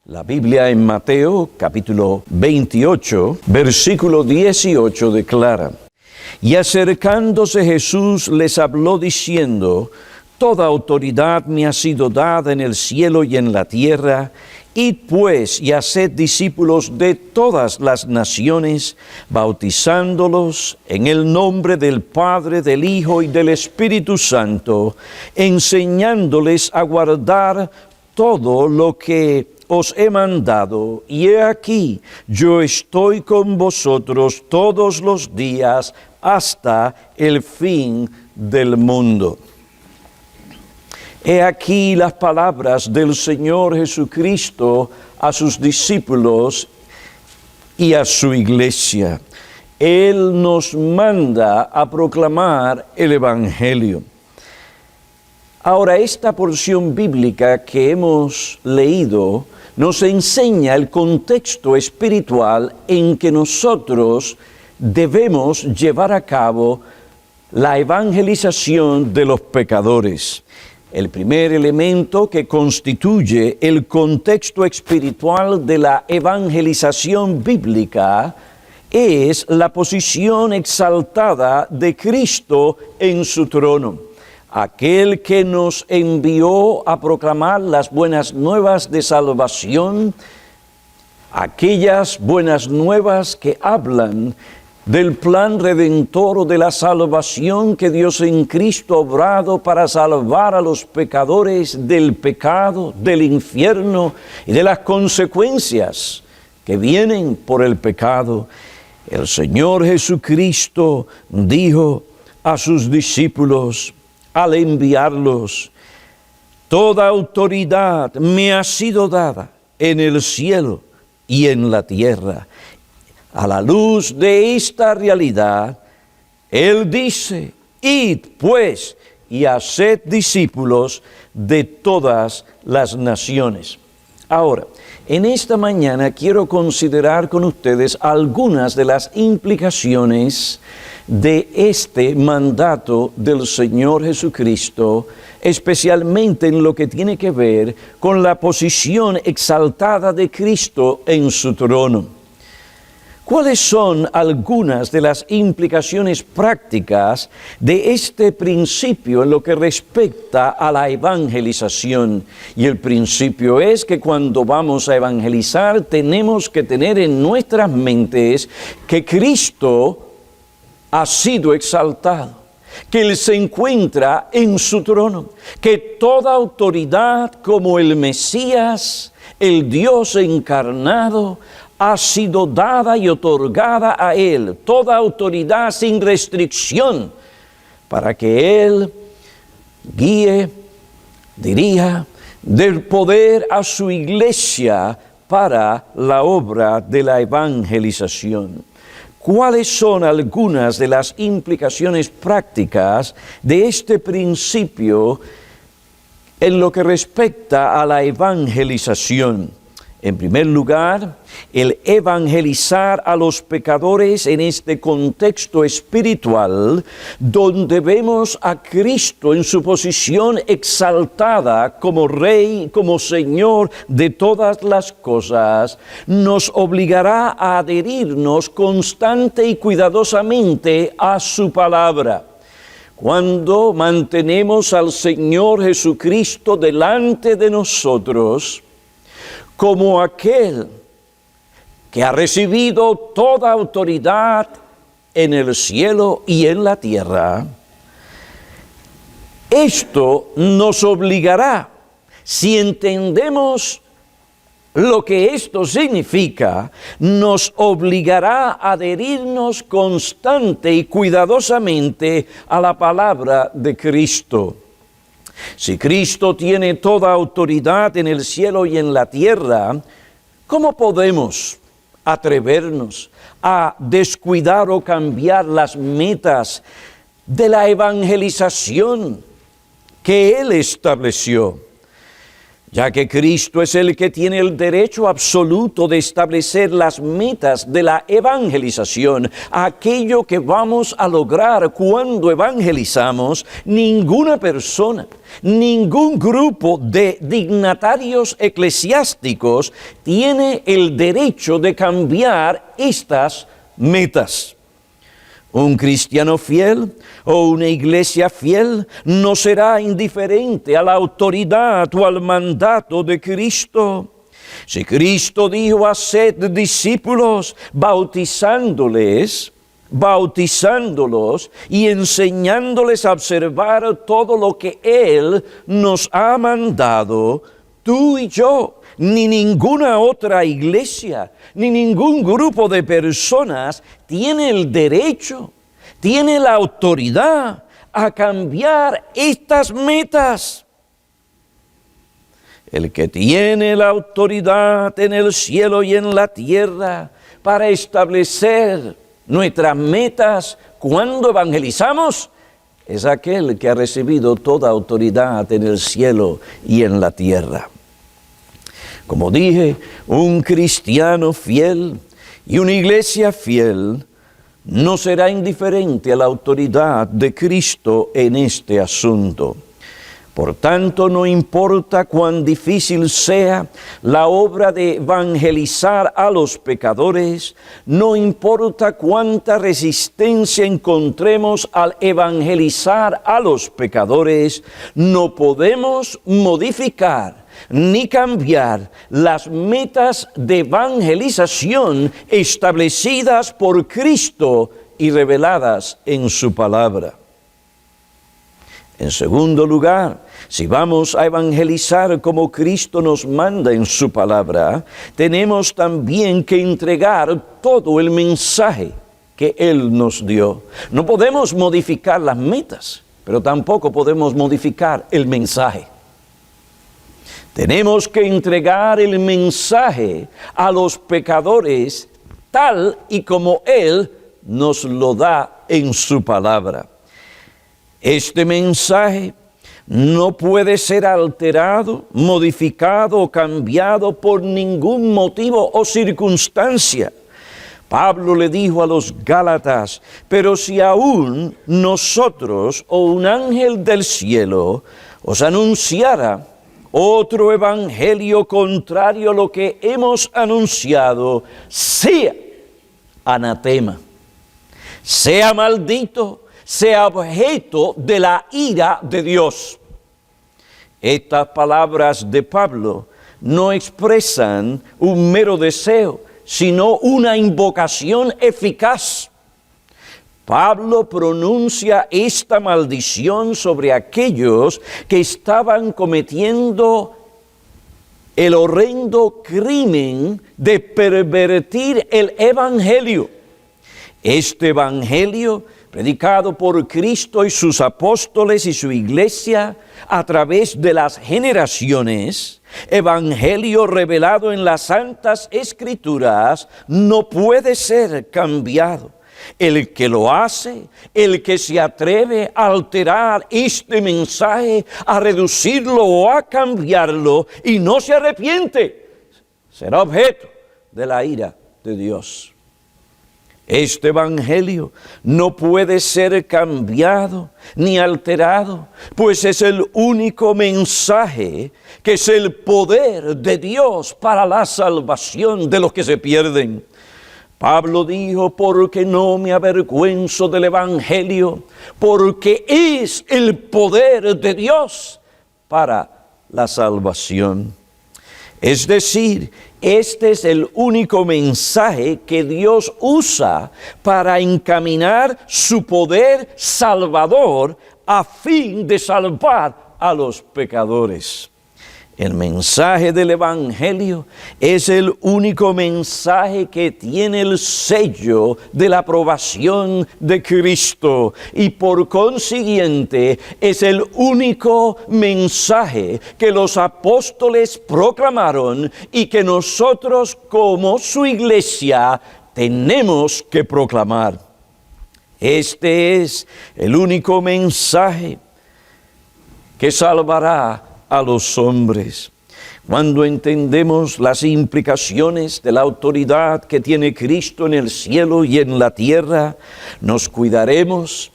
La Biblia en Mateo capítulo 28, versículo 18 declara: Y acercándose Jesús les habló diciendo: Toda autoridad me ha sido dada en el cielo y en la tierra. Id pues y haced discípulos de todas las naciones, bautizándolos en el nombre del Padre, del Hijo y del Espíritu Santo, enseñándoles a guardar todo lo que os he mandado, y he aquí, yo estoy con vosotros todos los días hasta el fin del mundo. He aquí las palabras del Señor Jesucristo a sus discípulos y a su iglesia. Él nos manda a proclamar el Evangelio. Ahora, esta porción bíblica que hemos leído nos enseña el contexto espiritual en que nosotros debemos llevar a cabo la evangelización de los pecadores. El primer elemento que constituye el contexto espiritual de la evangelización bíblica es la posición exaltada de Cristo en su trono. Aquel que nos envió a proclamar las buenas nuevas de salvación, aquellas buenas nuevas que hablan del plan redentor o de la salvación que Dios en Cristo ha obrado para salvar a los pecadores del pecado, del infierno y de las consecuencias que vienen por el pecado. El Señor Jesucristo dijo a sus discípulos al enviarlos: toda autoridad me ha sido dada en el cielo y en la tierra. A la luz de esta realidad, Él dice: id pues y haced discípulos de todas las naciones. Ahora, en esta mañana quiero considerar con ustedes algunas de las implicaciones de este mandato del Señor Jesucristo, especialmente en lo que tiene que ver con la posición exaltada de Cristo en su trono. ¿Cuáles son algunas de las implicaciones prácticas de este principio en lo que respecta a la evangelización? Y el principio es que cuando vamos a evangelizar tenemos que tener en nuestras mentes que Cristo ha sido exaltado, que Él se encuentra en su trono, que toda autoridad como el Mesías, el Dios encarnado, ha sido dada y otorgada a Él, toda autoridad sin restricción, para que Él guíe, dirija, del poder a su iglesia para la obra de la evangelización. ¿Cuáles son algunas de las implicaciones prácticas de este principio en lo que respecta a la evangelización? En primer lugar, el evangelizar a los pecadores en este contexto espiritual, donde vemos a Cristo en su posición exaltada como Rey, como Señor de todas las cosas, nos obligará a adherirnos constante y cuidadosamente a su palabra. Cuando mantenemos al Señor Jesucristo delante de nosotros, como aquel que ha recibido toda autoridad en el cielo y en la tierra, esto nos obligará, si entendemos lo que esto significa, nos obligará a adherirnos constante y cuidadosamente a la palabra de Cristo. Si Cristo tiene toda autoridad en el cielo y en la tierra, ¿cómo podemos atrevernos a descuidar o cambiar las metas de la evangelización que Él estableció? ya que Cristo es el que tiene el derecho absoluto de establecer las metas de la evangelización, aquello que vamos a lograr cuando evangelizamos. Ninguna persona, ningún grupo de dignatarios eclesiásticos tiene el derecho de cambiar estas metas. Un cristiano fiel o una iglesia fiel no será indiferente a la autoridad o al mandato de Cristo. Si Cristo dijo: haced discípulos, bautizándolos y enseñándoles a observar todo lo que Él nos ha mandado, tú y yo, ni ninguna otra iglesia, ni ningún grupo de personas tiene el derecho, tiene la autoridad a cambiar estas metas. El que tiene la autoridad en el cielo y en la tierra para establecer nuestras metas cuando evangelizamos es aquel que ha recibido toda autoridad en el cielo y en la tierra. Como dije, un cristiano fiel y una iglesia fiel no será indiferente a la autoridad de Cristo en este asunto. Por tanto, no importa cuán difícil sea la obra de evangelizar a los pecadores, no importa cuánta resistencia encontremos al evangelizar a los pecadores, no podemos modificar ni cambiar las metas de evangelización establecidas por Cristo y reveladas en su palabra. En segundo lugar, si vamos a evangelizar como Cristo nos manda en su palabra, tenemos también que entregar todo el mensaje que Él nos dio. No podemos modificar las metas, pero tampoco podemos modificar el mensaje. Tenemos que entregar el mensaje a los pecadores tal y como Él nos lo da en su palabra. Este mensaje no puede ser alterado, modificado o cambiado por ningún motivo o circunstancia. Pablo le dijo a los Gálatas: pero si aún nosotros o un ángel del cielo os anunciara otro evangelio contrario a lo que hemos anunciado, sea anatema, sea maldito, sea objeto de la ira de Dios. Estas palabras de Pablo no expresan un mero deseo, sino una invocación eficaz. Pablo pronuncia esta maldición sobre aquellos que estaban cometiendo el horrendo crimen de pervertir el evangelio. Este evangelio, predicado por Cristo y sus apóstoles y su iglesia a través de las generaciones, evangelio revelado en las Santas Escrituras, no puede ser cambiado. El que lo hace, el que se atreve a alterar este mensaje, a reducirlo o a cambiarlo y no se arrepiente, será objeto de la ira de Dios. Este evangelio no puede ser cambiado ni alterado, pues es el único mensaje que es el poder de Dios para la salvación de los que se pierden. Pablo dijo: porque no me avergüenzo del evangelio, porque es el poder de Dios para la salvación. Es decir, este es el único mensaje que Dios usa para encaminar su poder salvador a fin de salvar a los pecadores. El mensaje del evangelio es el único mensaje que tiene el sello de la aprobación de Cristo y por consiguiente es el único mensaje que los apóstoles proclamaron y que nosotros como su iglesia tenemos que proclamar. Este es el único mensaje que salvará a los hombres. Cuando entendemos las implicaciones de la autoridad que tiene Cristo en el cielo y en la tierra, nos cuidaremos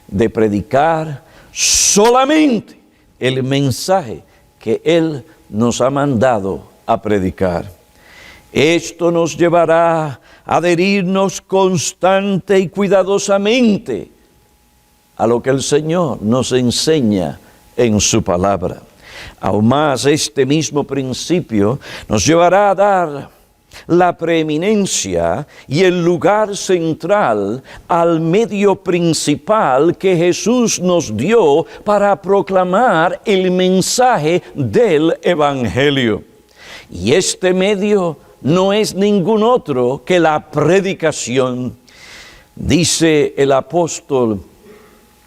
de predicar solamente el mensaje que Él nos ha mandado a predicar. Esto nos llevará a adherirnos constante y cuidadosamente a lo que el Señor nos enseña en su palabra. Aún más, este mismo principio nos llevará a dar la preeminencia y el lugar central al medio principal que Jesús nos dio para proclamar el mensaje del Evangelio. Y este medio no es ningún otro que la predicación. Dice el apóstol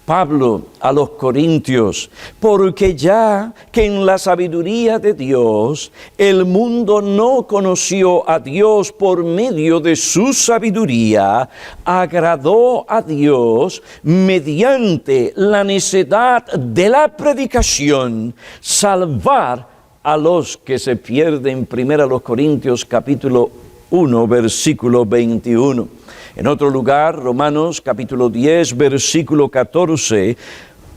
Pablo a los Corintios, porque ya que en la sabiduría de Dios el mundo no conoció a Dios por medio de su sabiduría, agradó a Dios mediante la necedad de la predicación salvar a los que se pierden. 1 Corintios capítulo 1, versículo 21. En otro lugar, Romanos capítulo 10, versículo 14,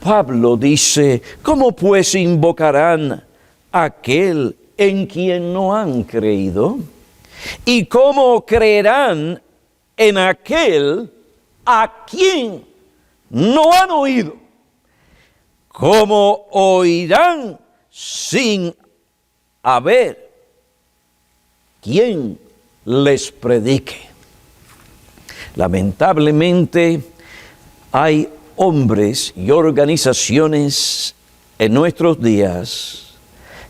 Pablo dice, ¿cómo pues invocarán a aquel en quien no han creído? ¿Y cómo creerán en aquel a quien no han oído? ¿Cómo oirán sin haber quien les predique? Lamentablemente, hay hombres y organizaciones en nuestros días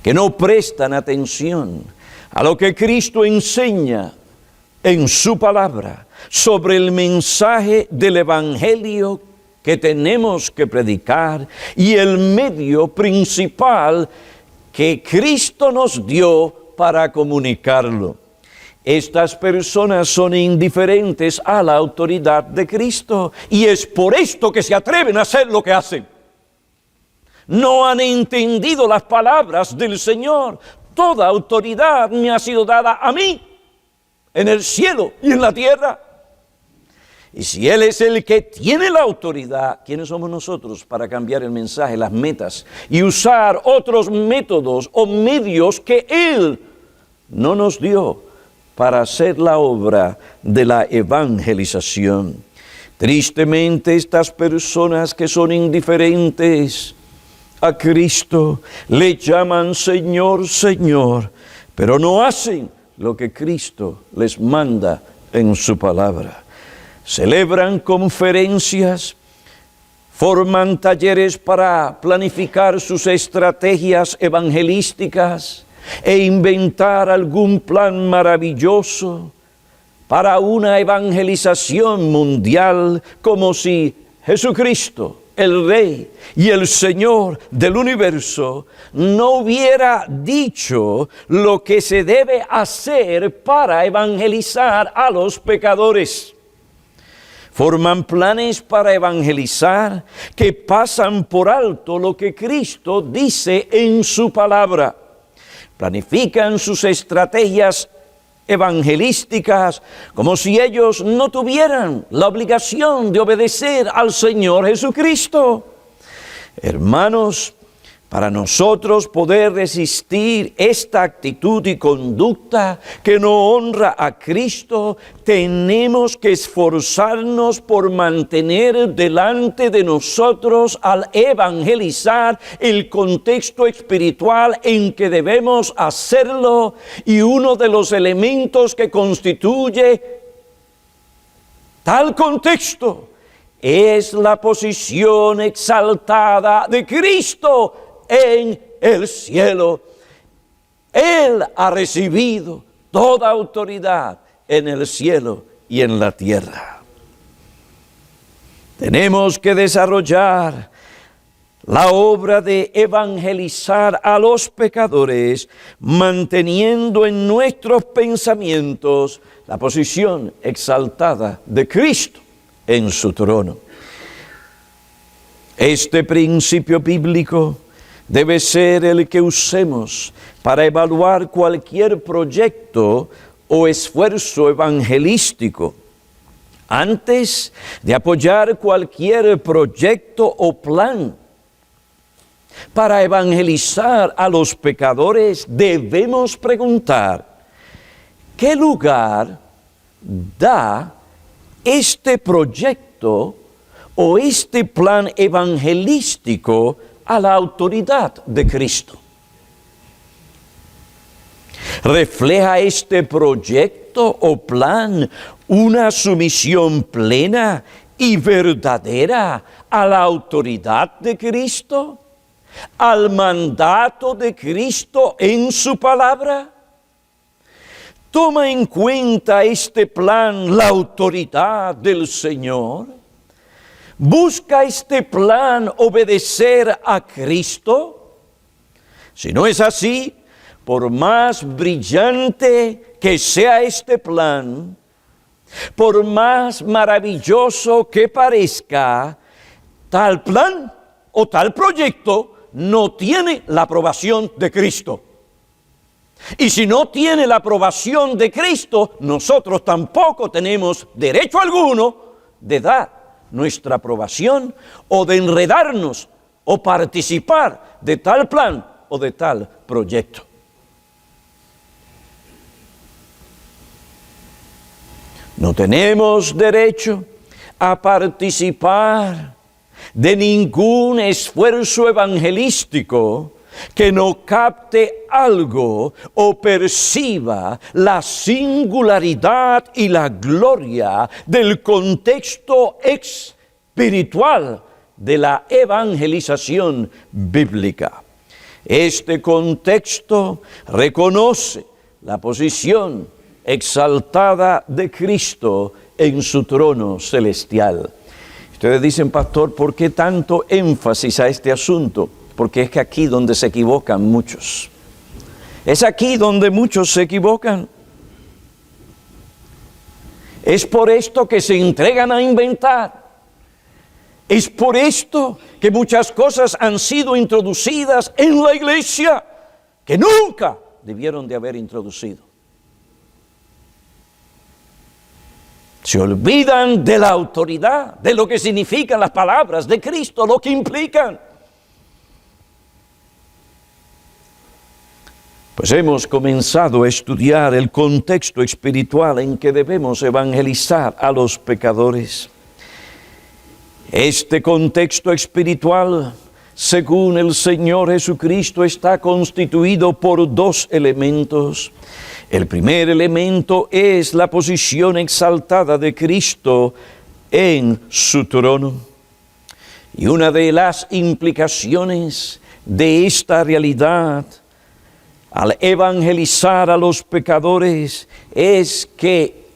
que no prestan atención a lo que Cristo enseña en su palabra sobre el mensaje del Evangelio que tenemos que predicar y el medio principal que Cristo nos dio para comunicarlo. Estas personas son indiferentes a la autoridad de Cristo y es por esto que se atreven a hacer lo que hacen. No han entendido las palabras del Señor. Toda autoridad me ha sido dada a mí, en el cielo y en la tierra. Y si Él es el que tiene la autoridad, ¿quiénes somos nosotros para cambiar el mensaje, las metas y usar otros métodos o medios que Él no nos dio para hacer la obra de la evangelización? Tristemente, estas personas que son indiferentes a Cristo le llaman Señor, Señor, pero no hacen lo que Cristo les manda en su palabra. Celebran conferencias, forman talleres para planificar sus estrategias evangelísticas e inventar algún plan maravilloso para una evangelización mundial, como si Jesucristo, el Rey y el Señor del universo, no hubiera dicho lo que se debe hacer para evangelizar a los pecadores. Forman planes para evangelizar que pasan por alto lo que Cristo dice en su palabra. Planifican sus estrategias evangelísticas como si ellos no tuvieran la obligación de obedecer al Señor Jesucristo. Hermanos, para nosotros poder resistir esta actitud y conducta que no honra a Cristo, tenemos que esforzarnos por mantener delante de nosotros al evangelizar el contexto espiritual en que debemos hacerlo, y uno de los elementos que constituye tal contexto es la posición exaltada de Cristo en el cielo. Él ha recibido toda autoridad en el cielo y en la tierra. Tenemos que desarrollar la obra de evangelizar a los pecadores, manteniendo en nuestros pensamientos la posición exaltada de Cristo en su trono. Este principio bíblico debe ser el que usemos para evaluar cualquier proyecto o esfuerzo evangelístico. Antes de apoyar cualquier proyecto o plan para evangelizar a los pecadores, debemos preguntar: ¿qué lugar da este proyecto o este plan evangelístico a la autoridad de Cristo? ¿Refleja este proyecto o plan una sumisión plena y verdadera a la autoridad de Cristo, al mandato de Cristo en su palabra? ¿Toma en cuenta este plan la autoridad del Señor? ¿Busca este plan obedecer a Cristo? Si no es así, por más brillante que sea este plan, por más maravilloso que parezca, tal plan o tal proyecto no tiene la aprobación de Cristo. Y si no tiene la aprobación de Cristo, nosotros tampoco tenemos derecho alguno de dar nuestra aprobación o de enredarnos o participar de tal plan o de tal proyecto. No tenemos derecho a participar de ningún esfuerzo evangelístico que no capte algo o perciba la singularidad y la gloria del contexto espiritual de la evangelización bíblica. Este contexto reconoce la posición exaltada de Cristo en su trono celestial. Ustedes dicen: pastor, ¿por qué tanto énfasis a este asunto? Porque es que aquí donde se equivocan muchos. Es aquí donde muchos se equivocan. Es por esto que se entregan a inventar. Es por esto que muchas cosas han sido introducidas en la iglesia que nunca debieron de haber introducido. Se olvidan de la autoridad, de lo que significan las palabras de Cristo, lo que implican. Pues hemos comenzado a estudiar el contexto espiritual en que debemos evangelizar a los pecadores. Este contexto espiritual, según el Señor Jesucristo, está constituido por dos elementos. El primer elemento es la posición exaltada de Cristo en su trono. Y una de las implicaciones de esta realidad al evangelizar a los pecadores es que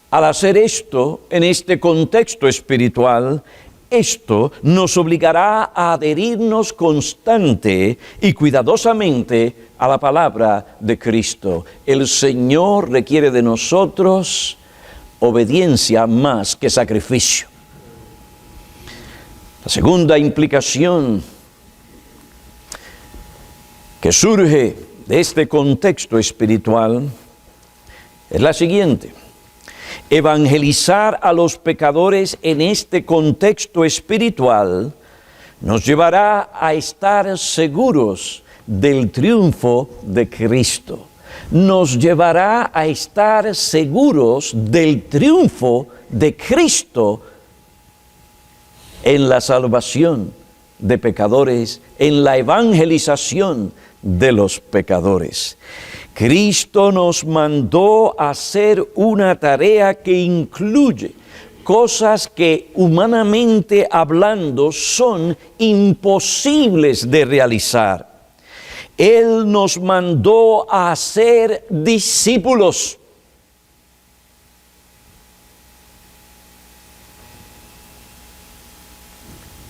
al hacer esto en este contexto espiritual, esto nos obligará a adherirnos constante y cuidadosamente a la palabra de Cristo. El Señor requiere de nosotros obediencia más que sacrificio. La segunda implicación que surge de este contexto espiritual es la siguiente: evangelizar a los pecadores en este contexto espiritual nos llevará a estar seguros del triunfo de Cristo. Nos llevará a estar seguros del triunfo de Cristo en la salvación de pecadores, en la evangelización de los pecadores. Cristo nos mandó a hacer una tarea que incluye cosas que humanamente hablando son imposibles de realizar. Él nos mandó a hacer discípulos.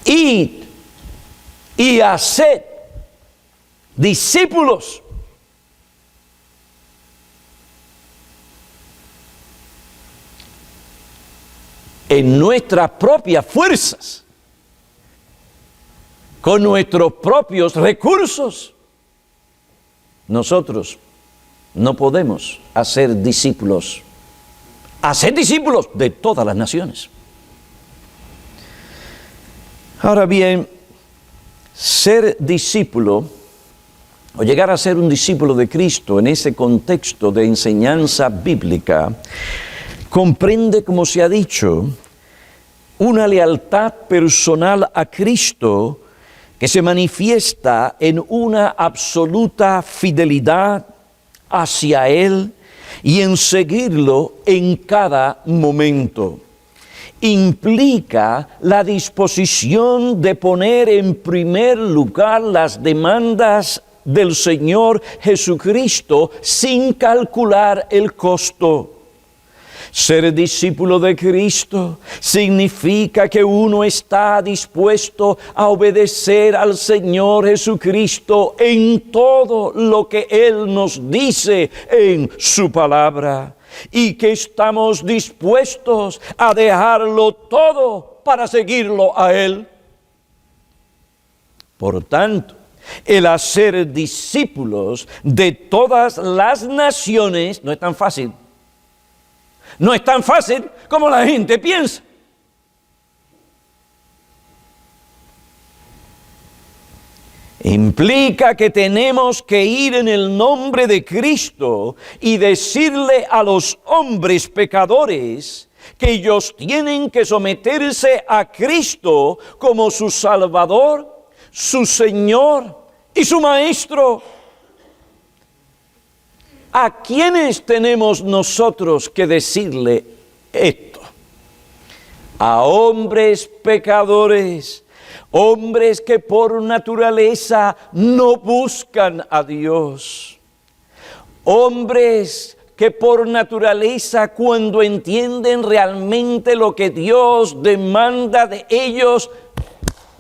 Id y haced discípulos. En nuestras propias fuerzas con nuestros propios recursos, nosotros no podemos hacer discípulos de todas las naciones. Ahora bien, ser discípulo o llegar a ser un discípulo de Cristo en ese contexto de enseñanza bíblica comprende, como se ha dicho, una lealtad personal a Cristo que se manifiesta en una absoluta fidelidad hacia Él y en seguirlo en cada momento. Implica la disposición de poner en primer lugar las demandas del Señor Jesucristo sin calcular el costo. Ser discípulo de Cristo significa que uno está dispuesto a obedecer al Señor Jesucristo en todo lo que Él nos dice en su palabra y que estamos dispuestos a dejarlo todo para seguirlo a Él. Por tanto, el hacer discípulos de todas las naciones no es tan fácil. No es tan fácil como la gente piensa. Implica que tenemos que ir en el nombre de Cristo y decirle a los hombres pecadores que ellos tienen que someterse a Cristo como su Salvador, su Señor y su Maestro. ¿A quiénes tenemos nosotros que decirle esto? A hombres pecadores, hombres que por naturaleza no buscan a Dios, hombres que por naturaleza cuando entienden realmente lo que Dios demanda de ellos,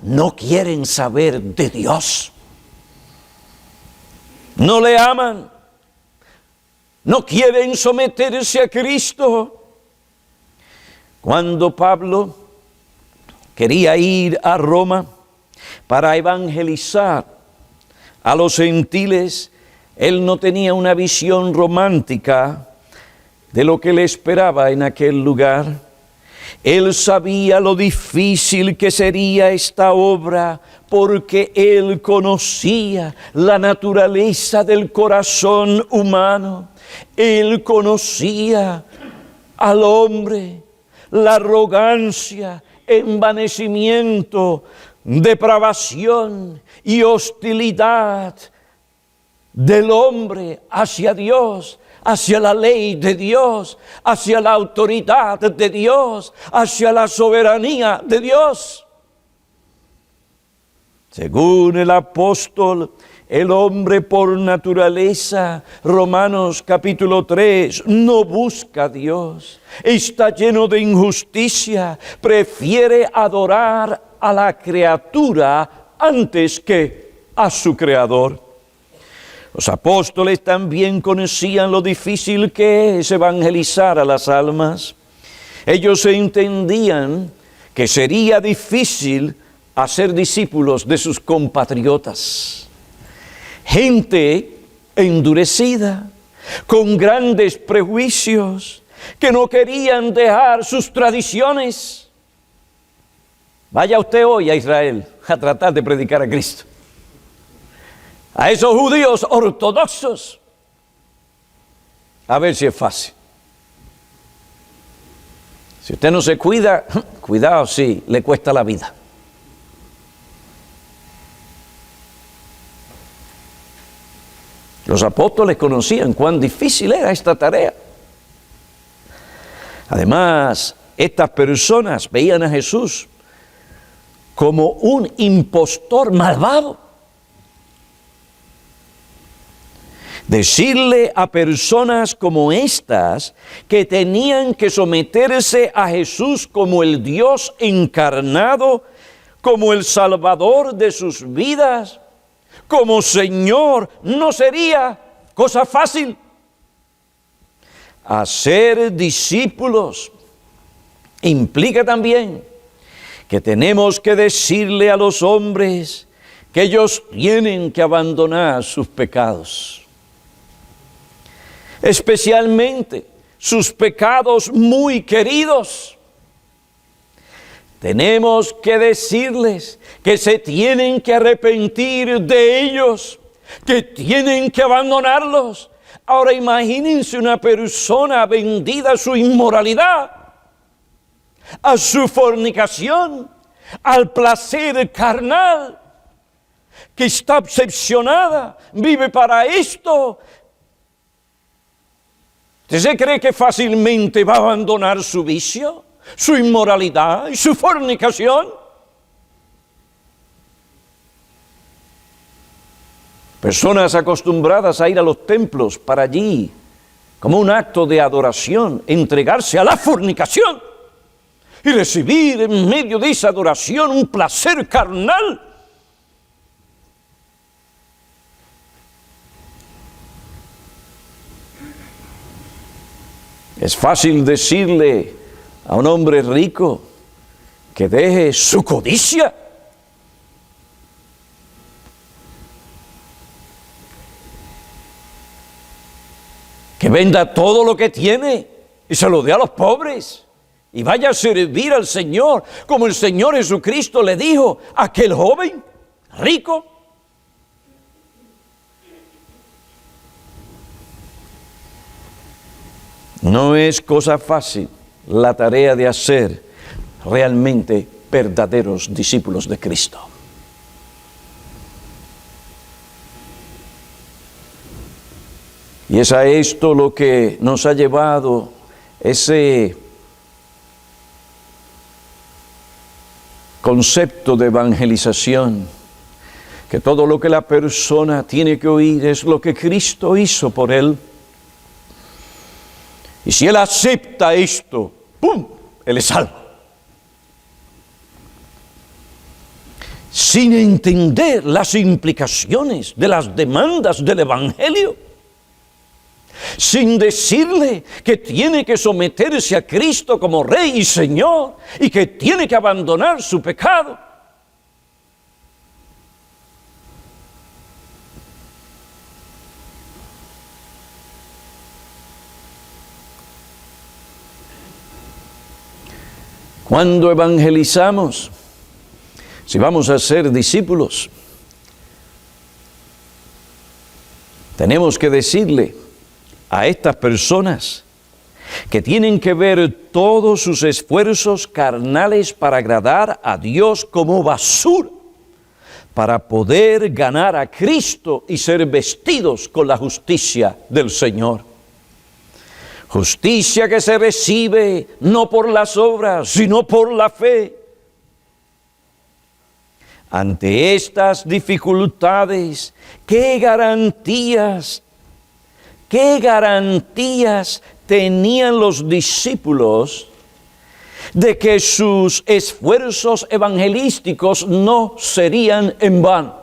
no quieren saber de Dios, no le aman, no quieren someterse a Cristo. Cuando Pablo quería ir a Roma para evangelizar a los gentiles, él no tenía una visión romántica de lo que le esperaba en aquel lugar. Él sabía lo difícil que sería esta obra porque él conocía la naturaleza del corazón humano. Él conocía al hombre, la arrogancia, envanecimiento, depravación y hostilidad del hombre hacia Dios, hacia la ley de Dios, hacia la autoridad de Dios, hacia la soberanía de Dios. Según el apóstol, el hombre por naturaleza, Romanos capítulo 3, no busca a Dios, está lleno de injusticia, prefiere adorar a la criatura antes que a su Creador. Los apóstoles también conocían lo difícil que es evangelizar a las almas. Ellos entendían que sería difícil hacer discípulos de sus compatriotas. Gente endurecida, con grandes prejuicios, que no querían dejar sus tradiciones. Vaya usted hoy a Israel a tratar de predicar a Cristo. A esos judíos ortodoxos. A ver si es fácil. Si usted no se cuida, cuidado, sí, le cuesta la vida. Los apóstoles conocían cuán difícil era esta tarea. Además, estas personas veían a Jesús como un impostor malvado. Decirle a personas como estas que tenían que someterse a Jesús como el Dios encarnado, como el Salvador de sus vidas, como Señor, no sería cosa fácil. Hacer discípulos implica también que tenemos que decirle a los hombres que ellos tienen que abandonar sus pecados, especialmente sus pecados muy queridos. Tenemos que decirles que se tienen que arrepentir de ellos, que tienen que abandonarlos. Ahora imagínense una persona vendida a su inmoralidad, a su fornicación, al placer carnal, que está obsesionada, vive para esto. ¿Usted cree que fácilmente va a abandonar su vicio, su inmoralidad y su fornicación? Personas acostumbradas a ir a los templos para allí, como un acto de adoración, entregarse a la fornicación y recibir en medio de esa adoración un placer carnal. Es fácil decirle a un hombre rico que deje su codicia, que venda todo lo que tiene y se lo dé a los pobres y vaya a servir al Señor, como el Señor Jesucristo le dijo a aquel joven rico. No es cosa fácil la tarea de hacer realmente verdaderos discípulos de Cristo. Y es a esto lo que nos ha llevado ese concepto de evangelización, que todo lo que la persona tiene que oír es lo que Cristo hizo por él. Y si él acepta esto, ¡pum!, él es salvo. Sin entender las implicaciones de las demandas del Evangelio, sin decirle que tiene que someterse a Cristo como Rey y Señor y que tiene que abandonar su pecado. Cuando evangelizamos, si vamos a ser discípulos, tenemos que decirle a estas personas que tienen que ver todos sus esfuerzos carnales para agradar a Dios como basura, para poder ganar a Cristo y ser vestidos con la justicia del Señor. Justicia que se recibe no por las obras, sino por la fe. Ante estas dificultades, ¿qué garantías tenían los discípulos de que sus esfuerzos evangelísticos no serían en vano?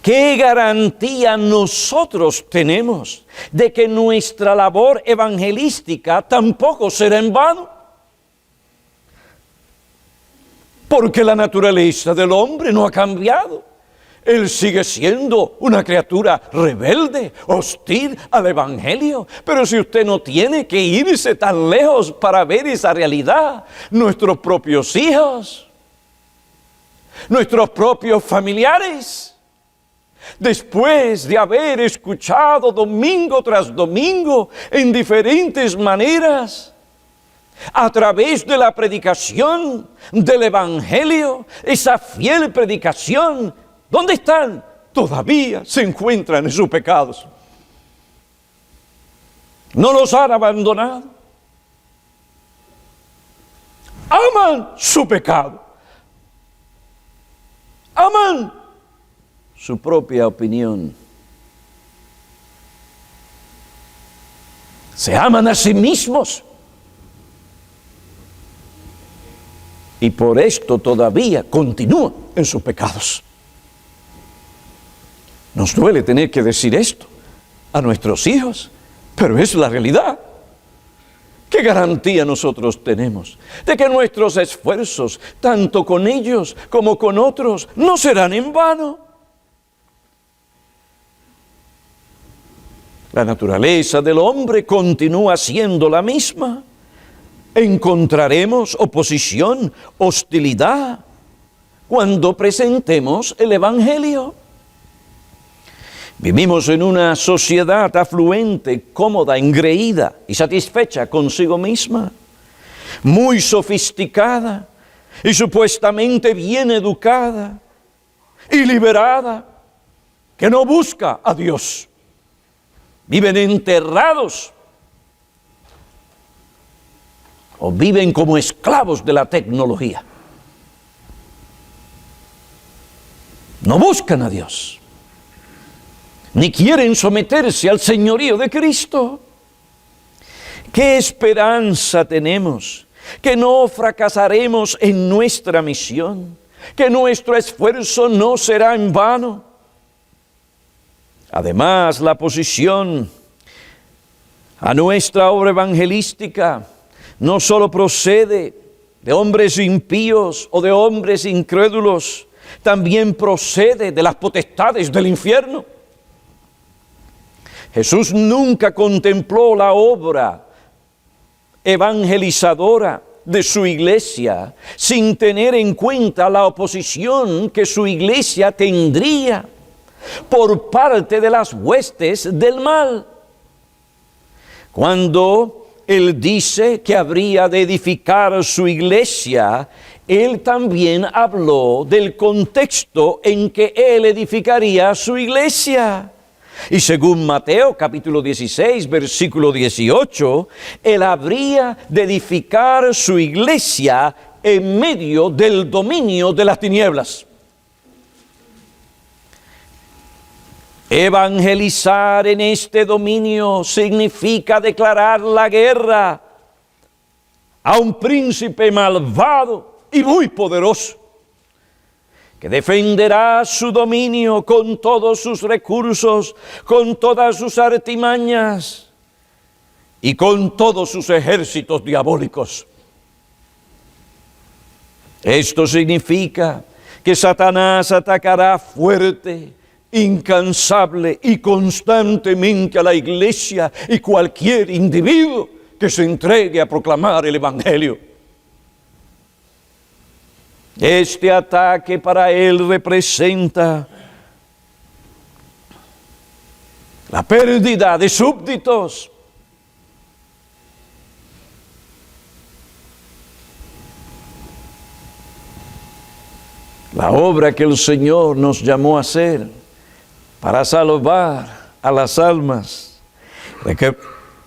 ¿Qué garantía nosotros tenemos de que nuestra labor evangelística tampoco será en vano? Porque la naturaleza del hombre no ha cambiado. Él sigue siendo una criatura rebelde, hostil al Evangelio. Pero si usted no tiene que irse tan lejos para ver esa realidad, nuestros propios hijos, nuestros propios familiares, después de haber escuchado domingo tras domingo en diferentes maneras, a través de la predicación del Evangelio, esa fiel predicación, ¿dónde están? Todavía se encuentran en sus pecados. No los han abandonado. Aman su pecado. Aman su propia opinión. Se aman a sí mismos. Y por esto todavía continúan en sus pecados. Nos duele tener que decir esto a nuestros hijos, pero es la realidad. ¿Qué garantía nosotros tenemos de que nuestros esfuerzos, tanto con ellos como con otros, no serán en vano? La naturaleza del hombre continúa siendo la misma. Encontraremos oposición, hostilidad, cuando presentemos el Evangelio. Vivimos en una sociedad afluente, cómoda, engreída y satisfecha consigo misma, muy sofisticada y supuestamente bien educada y liberada, que no busca a Dios. Viven enterrados o viven como esclavos de la tecnología. No buscan a Dios, ni quieren someterse al señorío de Cristo. ¿Qué esperanza tenemos? Que no fracasaremos en nuestra misión, que nuestro esfuerzo no será en vano. Además, la oposición a nuestra obra evangelística no solo procede de hombres impíos o de hombres incrédulos, también procede de las potestades del infierno. Jesús nunca contempló la obra evangelizadora de su iglesia sin tener en cuenta la oposición que su iglesia tendría por parte de las huestes del mal. Cuando Él dice que habría de edificar su iglesia, Él también habló del contexto en que Él edificaría su iglesia. Y según Mateo capítulo 16, versículo 18, Él habría de edificar su iglesia en medio del dominio de las tinieblas. Evangelizar en este dominio significa declarar la guerra a un príncipe malvado y muy poderoso, que defenderá su dominio con todos sus recursos, con todas sus artimañas y con todos sus ejércitos diabólicos. Esto significa que Satanás atacará fuerte, incansable y constantemente a la iglesia y cualquier individuo que se entregue a proclamar el Evangelio. Este ataque para él representa la pérdida de súbditos. La obra que el Señor nos llamó a hacer para salvar a las almas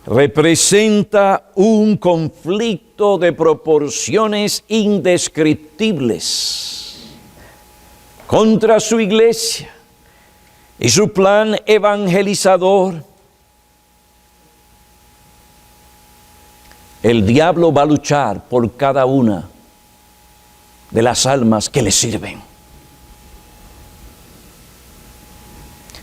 representa un conflicto de proporciones indescriptibles contra su iglesia y su plan evangelizador. El diablo va a luchar por cada una de las almas que le sirven.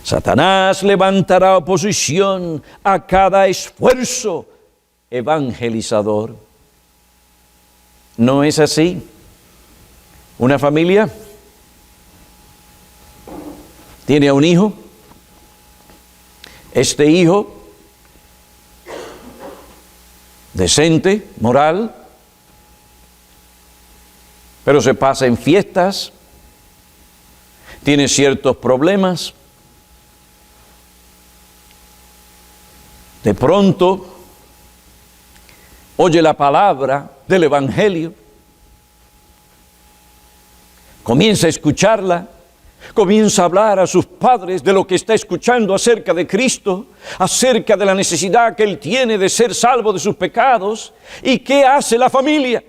Satanás levantará oposición a cada esfuerzo evangelizador. ¿No es así? Una familia tiene a un hijo. Este hijo, decente, moral, pero se pasa en fiestas, tiene ciertos problemas. De pronto, oye la palabra del Evangelio, comienza a escucharla, comienza a hablar a sus padres de lo que está escuchando acerca de Cristo, acerca de la necesidad que él tiene de ser salvo de sus pecados. ¿Y qué hace la familia?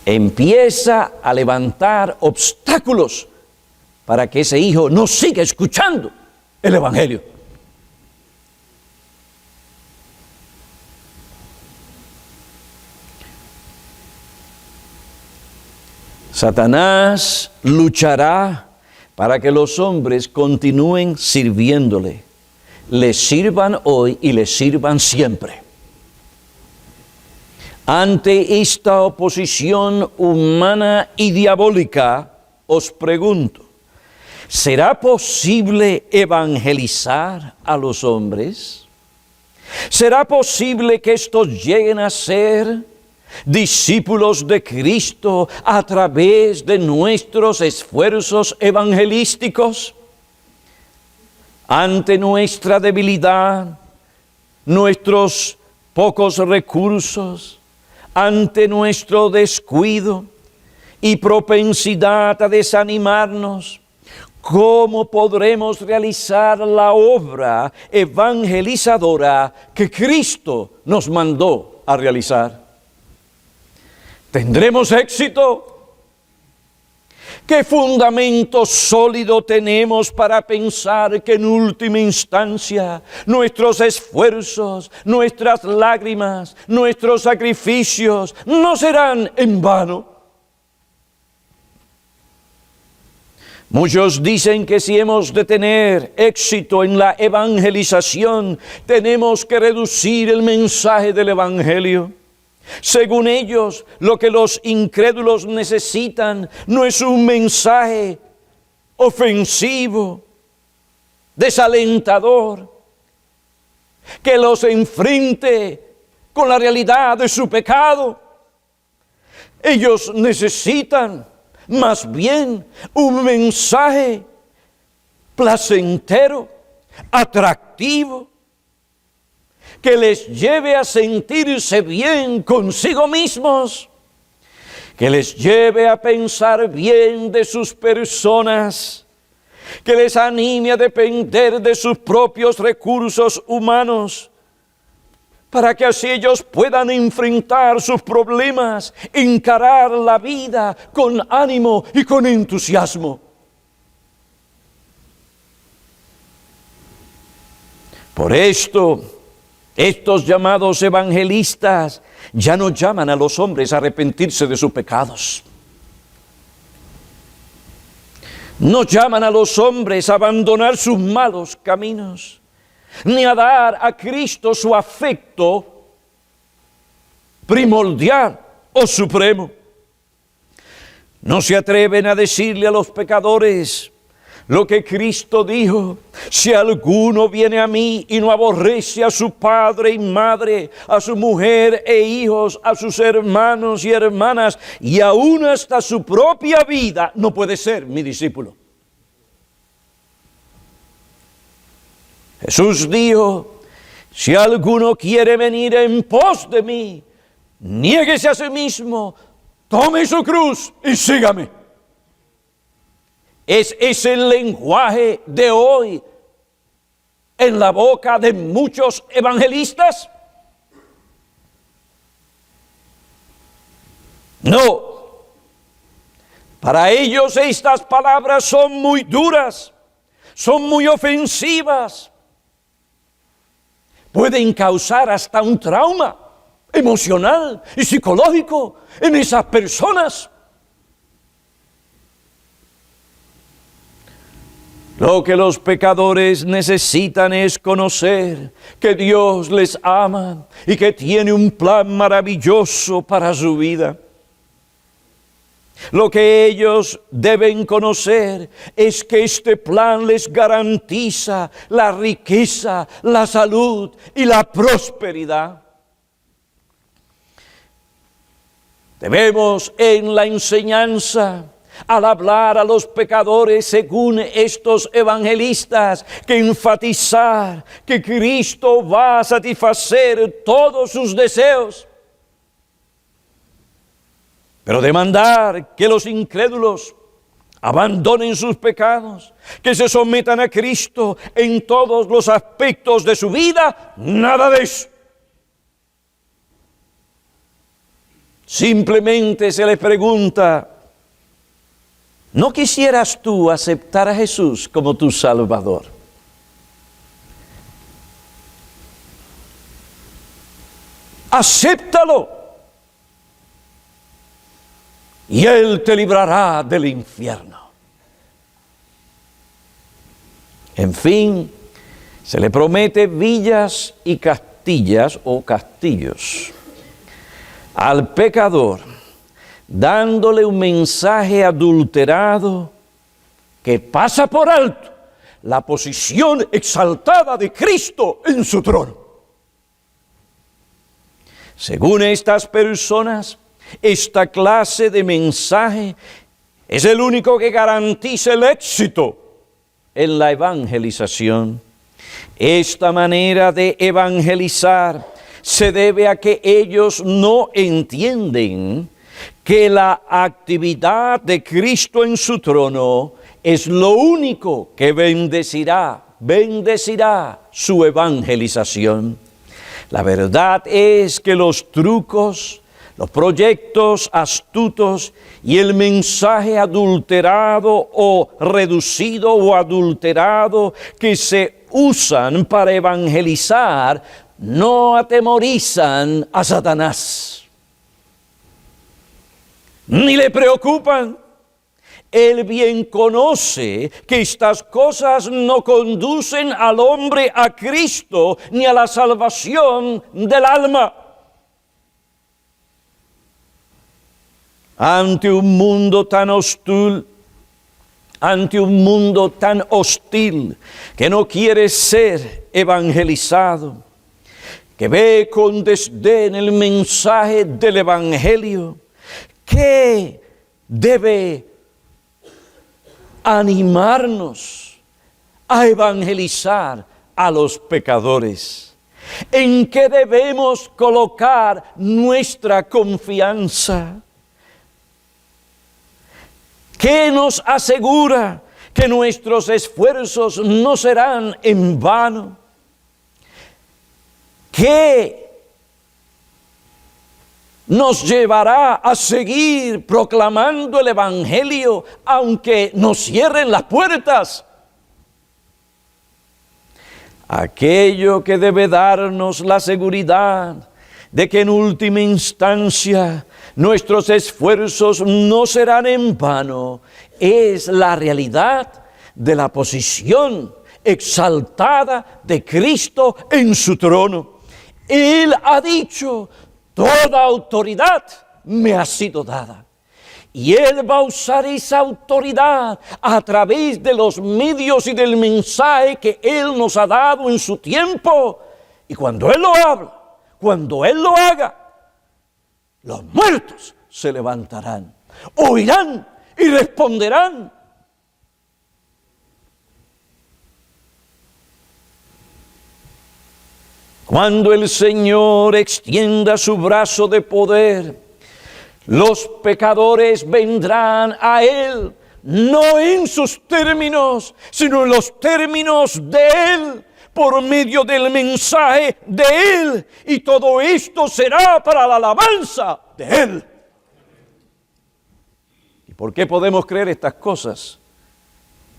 Empieza a levantar obstáculos para que ese hijo no siga escuchando el Evangelio. Satanás luchará para que los hombres continúen sirviéndole, le sirvan hoy y le sirvan siempre. Ante esta oposición humana y diabólica, os pregunto, ¿será posible evangelizar a los hombres? ¿Será posible que estos lleguen a ser discípulos de Cristo a través de nuestros esfuerzos evangelísticos? Ante nuestra debilidad, nuestros pocos recursos, ante nuestro descuido y propensidad a desanimarnos, ¿cómo podremos realizar la obra evangelizadora que Cristo nos mandó a realizar? ¿Tendremos éxito? ¿Qué fundamento sólido tenemos para pensar que en última instancia nuestros esfuerzos, nuestras lágrimas, nuestros sacrificios no serán en vano? Muchos dicen que si hemos de tener éxito en la evangelización, tenemos que reducir el mensaje del Evangelio. Según ellos, lo que los incrédulos necesitan no es un mensaje ofensivo, desalentador, que los enfrente con la realidad de su pecado. Ellos necesitan más bien un mensaje placentero, atractivo, que les lleve a sentirse bien consigo mismos, que les lleve a pensar bien de sus personas, que les anime a depender de sus propios recursos humanos, para que así ellos puedan enfrentar sus problemas, encarar la vida con ánimo y con entusiasmo. Por esto, estos llamados evangelistas ya no llaman a los hombres a arrepentirse de sus pecados. No llaman a los hombres a abandonar sus malos caminos, ni a dar a Cristo su afecto primordial o supremo. No se atreven a decirle a los pecadores lo que Cristo dijo: si alguno viene a mí y no aborrece a su padre y madre, a su mujer e hijos, a sus hermanos y hermanas, y aún hasta su propia vida, no puede ser mi discípulo. Jesús dijo: si alguno quiere venir en pos de mí, niéguese a sí mismo, tome su cruz y sígame. ¿Es ese el lenguaje de hoy en la boca de muchos evangelistas? No. Para ellos estas palabras son muy duras, son muy ofensivas. Pueden causar hasta un trauma emocional y psicológico en esas personas. Lo que los pecadores necesitan es conocer que Dios les ama y que tiene un plan maravilloso para su vida. Lo que ellos deben conocer es que este plan les garantiza la riqueza, la salud y la prosperidad. Debemos en la enseñanza, al hablar a los pecadores según estos evangelistas, que enfatizar que Cristo va a satisfacer todos sus deseos, pero demandar que los incrédulos abandonen sus pecados, que se sometan a Cristo en todos los aspectos de su vida, nada de eso. Simplemente se les pregunta: ¿no quisieras tú aceptar a Jesús como tu Salvador? Acéptalo y Él te librará del infierno. En fin, se le promete villas y castillas o castillos al pecador, dándole un mensaje adulterado que pasa por alto la posición exaltada de Cristo en su trono. Según estas personas, esta clase de mensaje es el único que garantiza el éxito en la evangelización. Esta manera de evangelizar se debe a que ellos no entienden que la actividad de Cristo en su trono es lo único que bendecirá su evangelización. La verdad es que los trucos, los proyectos astutos y el mensaje adulterado o reducido o adulterado que se usan para evangelizar no atemorizan a Satanás, ni le preocupan. Él bien conoce que estas cosas no conducen al hombre a Cristo ni a la salvación del alma. Ante un mundo tan hostil, que no quiere ser evangelizado, que ve con desdén el mensaje del evangelio, que debe animarnos a evangelizar a los pecadores. ¿En qué debemos colocar nuestra confianza? ¿Qué nos asegura que nuestros esfuerzos no serán en vano? ¿Qué nos llevará a seguir proclamando el evangelio aunque nos cierren las puertas? Aquello que debe darnos la seguridad de que en última instancia nuestros esfuerzos no serán en vano es la realidad de la posición exaltada de Cristo en su trono. Él ha dicho: toda autoridad me ha sido dada. Y Él va a usar esa autoridad a través de los medios y del mensaje que Él nos ha dado en su tiempo. Y cuando Él lo habla, cuando Él lo haga, los muertos se levantarán, oirán y responderán. Cuando el Señor extienda su brazo de poder, los pecadores vendrán a Él, no en sus términos, sino en los términos de Él, por medio del mensaje de Él, y todo esto será para la alabanza de Él. ¿Y por qué podemos creer estas cosas?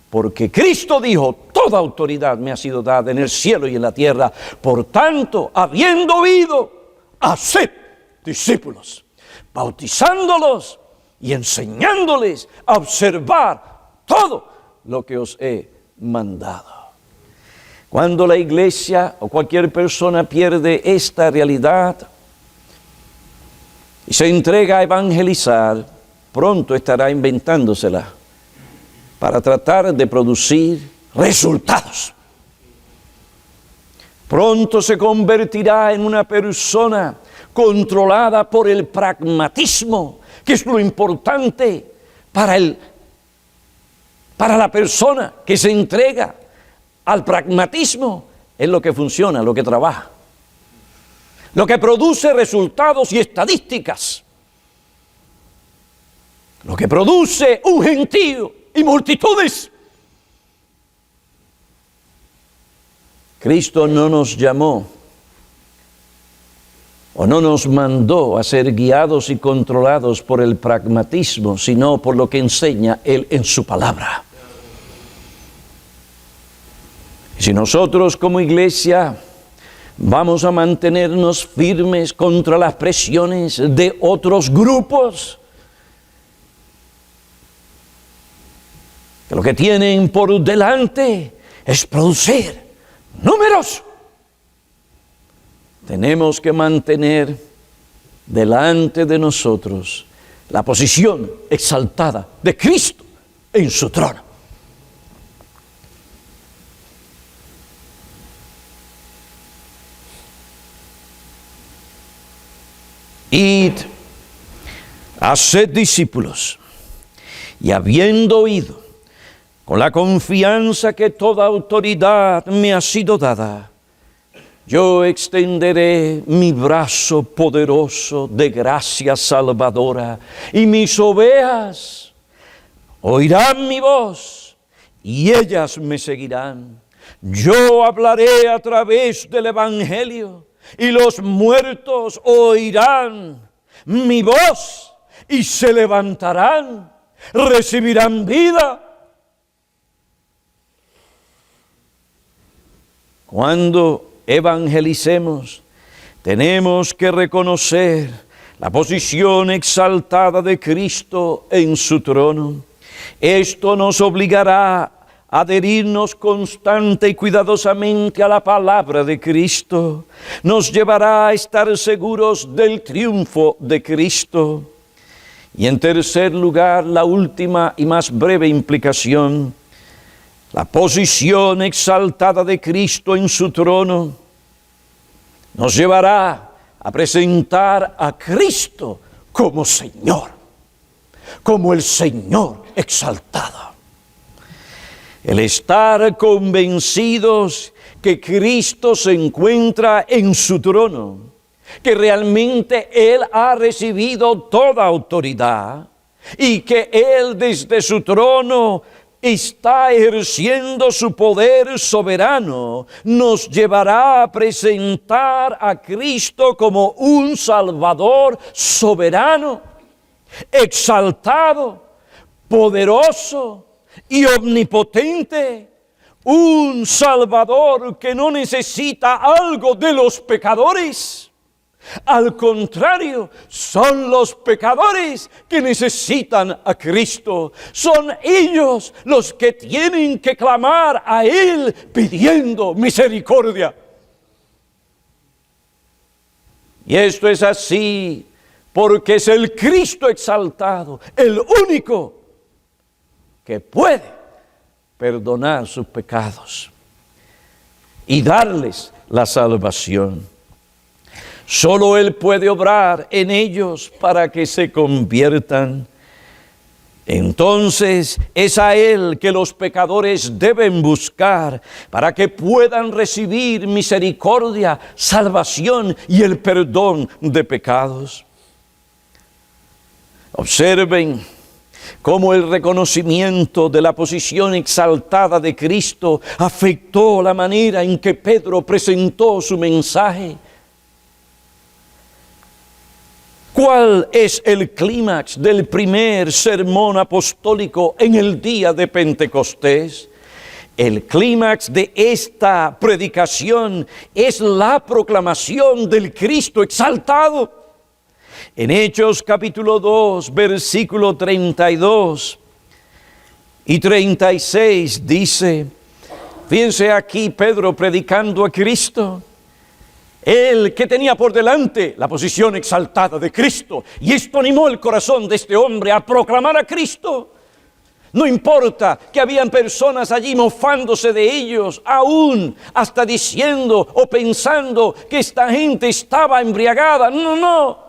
Porque Cristo dijo: toda autoridad me ha sido dada en el cielo y en la tierra. Por tanto, habiendo oído, haced discípulos, bautizándolos y enseñándoles a observar todo lo que os he mandado. Cuando la iglesia o cualquier persona pierde esta realidad y se entrega a evangelizar, pronto estará inventándosela para tratar de producir resultados. Pronto se convertirá en una persona controlada por el pragmatismo, que es lo importante para la persona que se entrega al pragmatismo. Es lo que funciona, lo que trabaja, lo que produce resultados y estadísticas, lo que produce un gentío y multitudes. Cristo no nos llamó o no nos mandó a ser guiados y controlados por el pragmatismo, sino por lo que enseña Él en su palabra. Si nosotros como iglesia vamos a mantenernos firmes contra las presiones de otros grupos, que lo que tienen por delante es producir números. Tenemos que mantener delante de nosotros la posición exaltada de Cristo en su trono. Id, haced discípulos, y habiendo oído, con la confianza que toda autoridad me ha sido dada, yo extenderé mi brazo poderoso de gracia salvadora, y mis ovejas oirán mi voz, y ellas me seguirán. Yo hablaré a través del Evangelio, y los muertos oirán mi voz, y se levantarán, recibirán vida. Cuando evangelicemos, tenemos que reconocer la posición exaltada de Cristo en su trono. Esto nos obligará a adherirnos constante y cuidadosamente a la palabra de Cristo. Nos llevará a estar seguros del triunfo de Cristo. Y en tercer lugar, la última y más breve implicación, la posición exaltada de Cristo en su trono nos llevará a presentar a Cristo como Señor, como el Señor exaltado. El estar convencidos que Cristo se encuentra en su trono, que realmente Él ha recibido toda autoridad y que Él desde su trono está ejerciendo su poder soberano, nos llevará a presentar a Cristo como un Salvador soberano, exaltado, poderoso y omnipotente, un Salvador que no necesita algo de los pecadores. Al contrario, son los pecadores que necesitan a Cristo. Son ellos los que tienen que clamar a Él pidiendo misericordia. Y esto es así porque es el Cristo exaltado, el único que puede perdonar sus pecados y darles la salvación. Solo Él puede obrar en ellos para que se conviertan. Entonces es a Él que los pecadores deben buscar para que puedan recibir misericordia, salvación y el perdón de pecados. Observen cómo el reconocimiento de la posición exaltada de Cristo afectó la manera en que Pedro presentó su mensaje. ¿Cuál es el clímax del primer sermón apostólico en el día de Pentecostés? El clímax de esta predicación es la proclamación del Cristo exaltado. En Hechos capítulo 2, versículo 32 y 36 dice, fíjense aquí Pedro predicando a Cristo. Él que tenía por delante la posición exaltada de Cristo, y esto animó el corazón de este hombre a proclamar a Cristo. No importa que habían personas allí mofándose de ellos, aún hasta diciendo o pensando que esta gente estaba embriagada. No.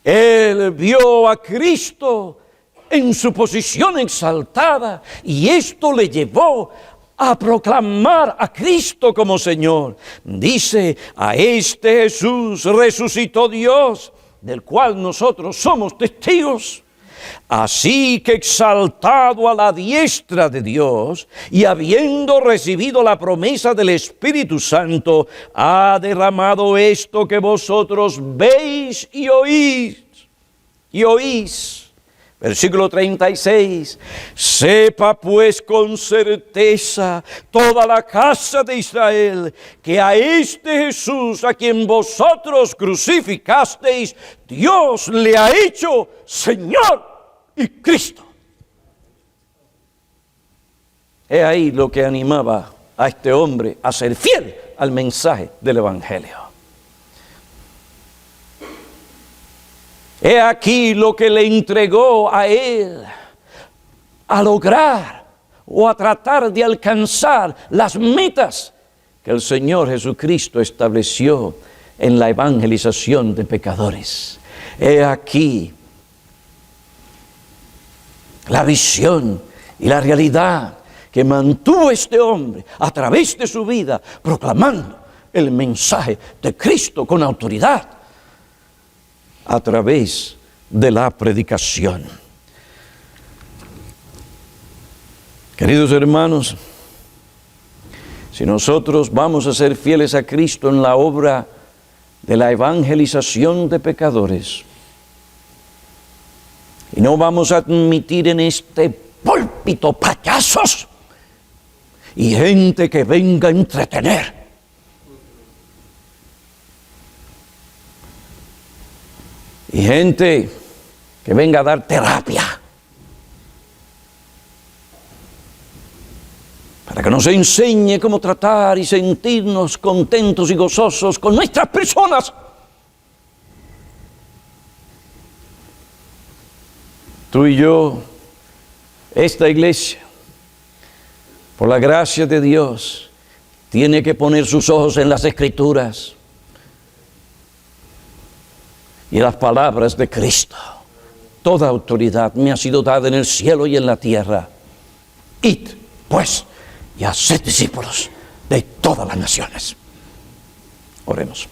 Él vio a Cristo en su posición exaltada y esto le llevó a proclamar a Cristo como Señor. Dice, a este Jesús resucitó Dios, del cual nosotros somos testigos. Así que exaltado a la diestra de Dios y habiendo recibido la promesa del Espíritu Santo, ha derramado esto que vosotros veis y oís. Versículo 36, sepa pues con certeza toda la casa de Israel que a este Jesús a quien vosotros crucificasteis, Dios le ha hecho Señor y Cristo. He ahí lo que animaba a este hombre a ser fiel al mensaje del Evangelio. He aquí lo que le entregó a él a lograr o a tratar de alcanzar las metas que el Señor Jesucristo estableció en la evangelización de pecadores. He aquí la visión y la realidad que mantuvo este hombre a través de su vida, proclamando el mensaje de Cristo con autoridad a través de la predicación. Queridos hermanos, si nosotros vamos a ser fieles a Cristo en la obra de la evangelización de pecadores, y no vamos a admitir en este púlpito payasos y gente que venga a entretener, y gente que venga a dar terapia, para que nos enseñe cómo tratar y sentirnos contentos y gozosos con nuestras personas. Tú y yo, esta iglesia, por la gracia de Dios, tiene que poner sus ojos en las Escrituras y las palabras de Cristo. Toda autoridad me ha sido dada en el cielo y en la tierra. Id, pues, y haced discípulos de todas las naciones. Oremos.